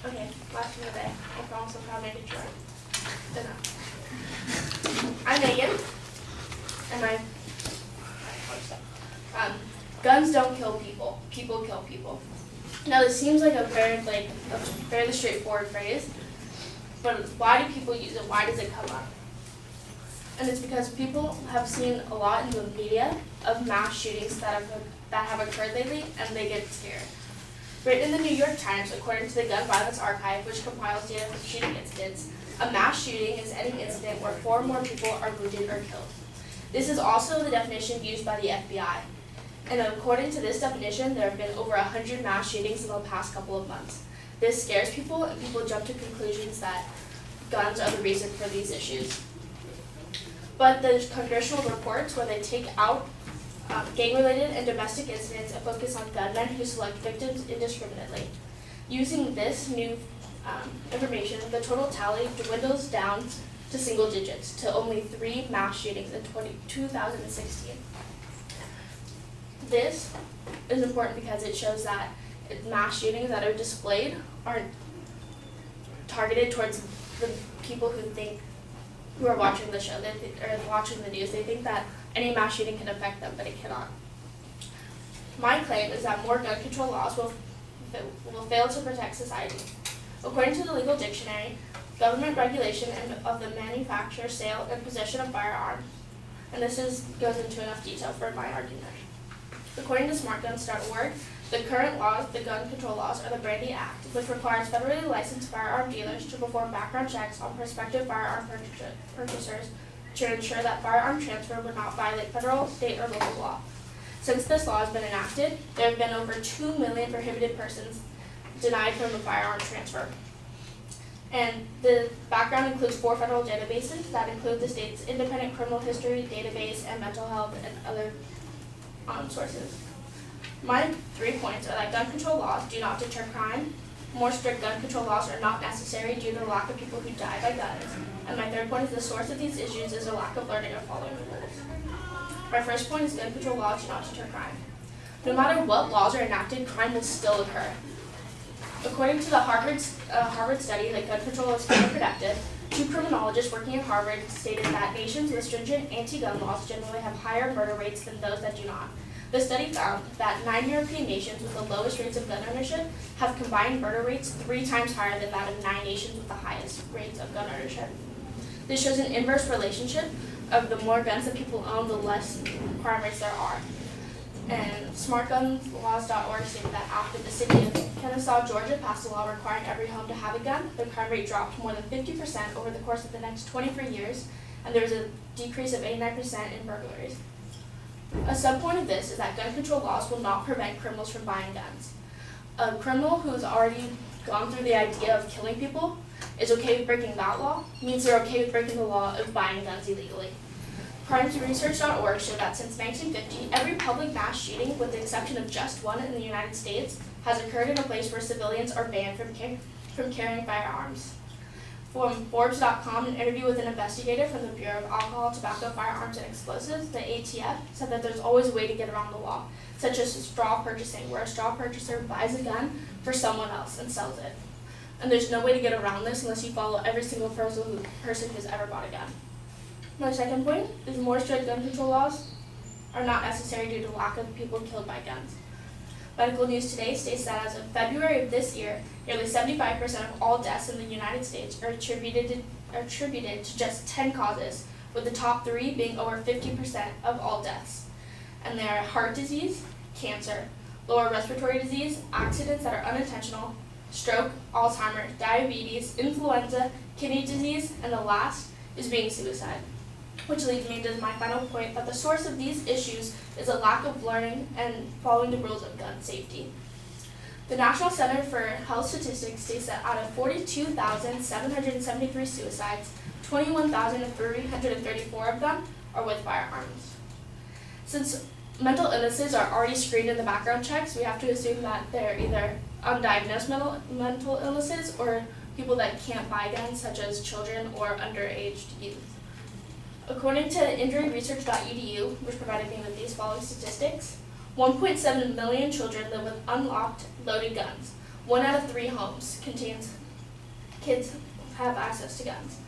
Okay, last one of the day. I promise I'll make it short. Enough. I'm Megan, and guns don't kill people. People kill people. Now this seems like a fairly straightforward phrase, but why do people use it? Why does it come up? And it's because people have seen a lot in the media of mass shootings that have occurred lately, and they get scared. Written in the New York Times, according to the Gun Violence Archive, which compiles data from shooting incidents, a mass shooting is any incident where 4 or more people are wounded or killed. This is also the definition used by the FBI. And according to this definition, there have been over 100 mass shootings in the past couple of months. This scares people, and people jump to conclusions that guns are the reason for these issues. But the congressional reports where they take out gang-related and domestic incidents and focus on gunmen who select victims indiscriminately. Using this new information, the total tally dwindles down to single digits, to only 3 mass shootings in 2016. This is important because it shows that mass shootings that are displayed aren't targeted towards the people who are watching the show, or watching the news. They think that any mass shooting can affect them, but it cannot. My claim is that more gun control laws will fail to protect society. According to the legal dictionary, government regulation of the manufacture, sale, and possession of firearms, and this goes into enough detail for my argument. According to smartguns.org, the current laws, the gun control laws, are the Brandy Act, which requires federally licensed firearm dealers to perform background checks on prospective firearm purchasers to ensure that firearm transfer would not violate federal, state, or local law. Since this law has been enacted, there have been over 2 million prohibited persons denied from a firearm transfer. And the background includes 4 federal databases that include the state's independent criminal history database and mental health and other sources. My 3 points are that gun control laws do not deter crime, more strict gun control laws are not necessary due to the lack of people who die by guns, and my 3rd point is the source of these issues is a lack of learning or following the rules. My first point is gun control laws do not deter crime. No matter what laws are enacted, crime will still occur. According to the Harvard study that gun control is counterproductive, 2 criminologists working at Harvard stated that nations with stringent anti-gun laws generally have higher murder rates than those that do not. The study found that 9 European nations with the lowest rates of gun ownership have combined murder rates 3 times higher than that of 9 nations with the highest rates of gun ownership. This shows an inverse relationship of the more guns that people own, the less crime rates there are. And smartgunslaws.org stated that after the city of Kennesaw, Georgia passed a law requiring every home to have a gun, the crime rate dropped more than 50% over the course of the next 23 years, and there was a decrease of 89% in burglaries. A subpoint of this is that gun control laws will not prevent criminals from buying guns. A criminal who's already gone through the idea of killing people is okay with breaking that law, means they're okay with breaking the law of buying guns illegally. CrimesResearch.org showed that since 1950, every public mass shooting, with the exception of just one in the United States, has occurred in a place where civilians are banned from carrying firearms. From Forbes.com, an interview with an investigator from the Bureau of Alcohol, Tobacco, Firearms, and Explosives, the ATF, said that there's always a way to get around the law, such as straw purchasing, where a straw purchaser buys a gun for someone else and sells it. And there's no way to get around this unless you follow every single person who's ever bought a gun. My second point is more strict gun control laws are not necessary due to lack of people killed by guns. Medical News Today states that as of February of this year, nearly 75% of all deaths in the United States are attributed to just 10 causes, with the top 3 being over 50% of all deaths. And they are heart disease, cancer, lower respiratory disease, accidents that are unintentional, stroke, Alzheimer's, diabetes, influenza, kidney disease, and the last is being suicide. Which leads me to my final point, that the source of these issues is a lack of learning and following the rules of gun safety. The National Center for Health Statistics states that out of 42,773 suicides, 21,334 of them are with firearms. Since mental illnesses are already screened in the background checks, we have to assume that they're either undiagnosed mental illnesses or people that can't buy guns, such as children or underage youth. According to injuryresearch.edu, which provided me with these following statistics, 1.7 million children live with unlocked, loaded guns. 1 out of 3 homes contains kids have access to guns.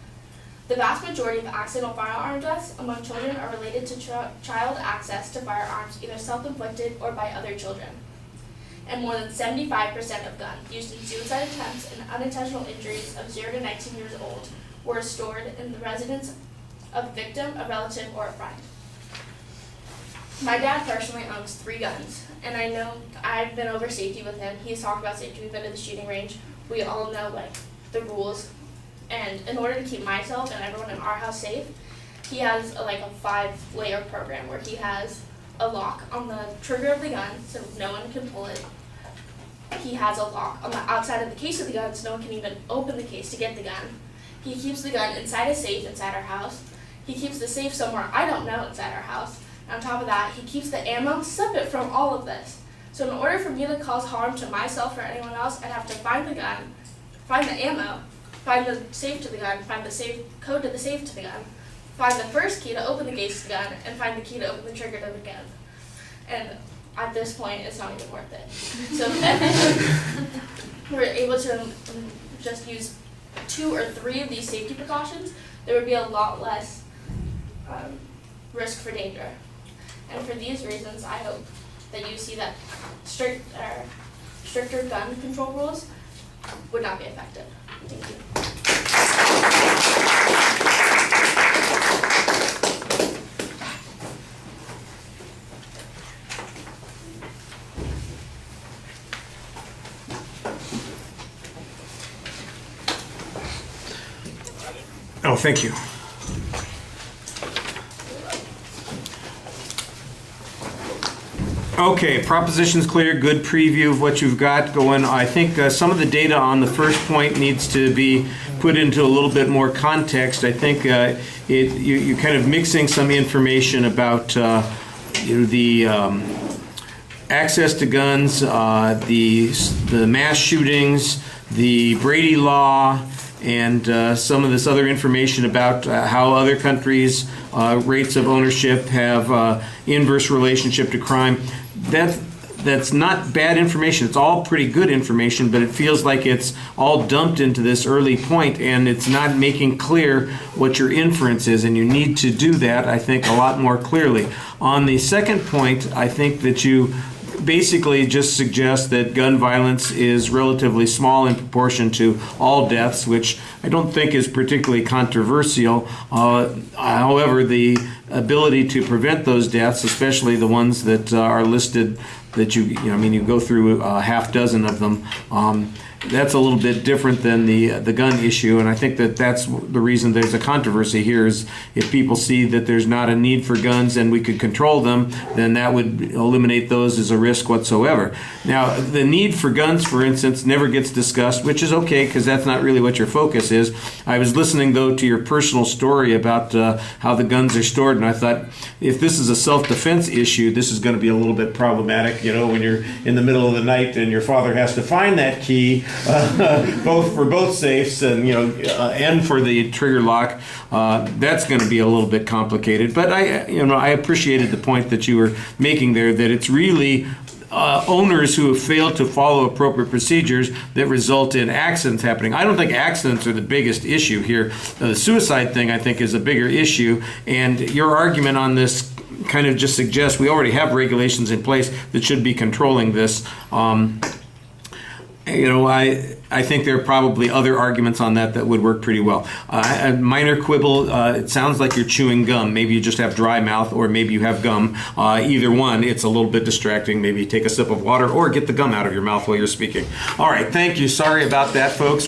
The vast majority of accidental firearm deaths among children are related to child access to firearms, either self-inflicted or by other children. And more than 75% of guns used in suicide attempts and unintentional injuries of 0 to 19 years old were stored in the residence of a victim, a relative, or a friend. My dad personally owns 3 guns, and I know I've been over safety with him. He's talked about safety. We've been to the shooting range. We all know the rules. And in order to keep myself and everyone in our house safe, he has a 5-layer program where he has a lock on the trigger of the gun so no one can pull it. He has a lock on the outside of the case of the gun so no one can even open the case to get the gun. He keeps the gun inside a safe inside our house. He keeps the safe somewhere I don't know inside our house. And on top of that, he keeps the ammo separate from all of this. So in order for me to cause harm to myself or anyone else, I'd have to find the gun, find the ammo, find the safe to the gun, find the safe code to the safe to the gun, find the first key to open the case to the gun, and find the key to open the trigger to the gun. And at this point, it's not even worth it. So if we're able to just use 2 or 3 of these safety precautions, there would be a lot less risk for danger. And for these reasons, I hope that you see that stricter gun control rules would not be effective. Thank you. Oh, thank you. Okay, proposition's clear, good preview of what you've got going. I think some of the data on the first point needs to be put into a little bit more context. I think you're kind of mixing some information about the access to guns, the mass shootings, the Brady Law, and some of this other information about how other countries' rates of ownership have inverse relationship to crime. That's not bad information. It's all pretty good information, but it feels like it's all dumped into this early point, and it's not making clear what your inference is, and you need to do that, I think, a lot more clearly. On the second point, I think that you basically just suggest that gun violence is relatively small in proportion to all deaths, which I don't think is particularly controversial. However, the ability to prevent those deaths, especially the ones that are listed, that you go through a half dozen of them, that's a little bit different than the gun issue, and I think that's the reason there's a controversy here is if people see that there's not a need for guns and we could control them, then that would eliminate those as a risk whatsoever. Now, the need for guns, for instance, never gets discussed, which is okay because that's not really what your focus is. I was listening, though, to your personal story about how the guns are stored, and I thought if this is a self-defense issue, this is going to be a little bit problematic, when you're in the middle of the night and your father has to find that key, both for both safes and and for the trigger lock. That's going to be a little bit complicated. But I appreciated the point that you were making there, that it's really owners who have failed to follow appropriate procedures that result in accidents happening. I don't think accidents are the biggest issue here. The suicide thing, I think, is a bigger issue. And your argument on this kind of just suggests we already have regulations in place that should be controlling this. I think there are probably other arguments on that would work pretty well. A minor quibble, it sounds like you're chewing gum. Maybe you just have dry mouth, or maybe you have gum. Either one, it's a little bit distracting. Maybe take a sip of water or get the gum out of your mouth while you're speaking. All right, thank you. Sorry about that, folks.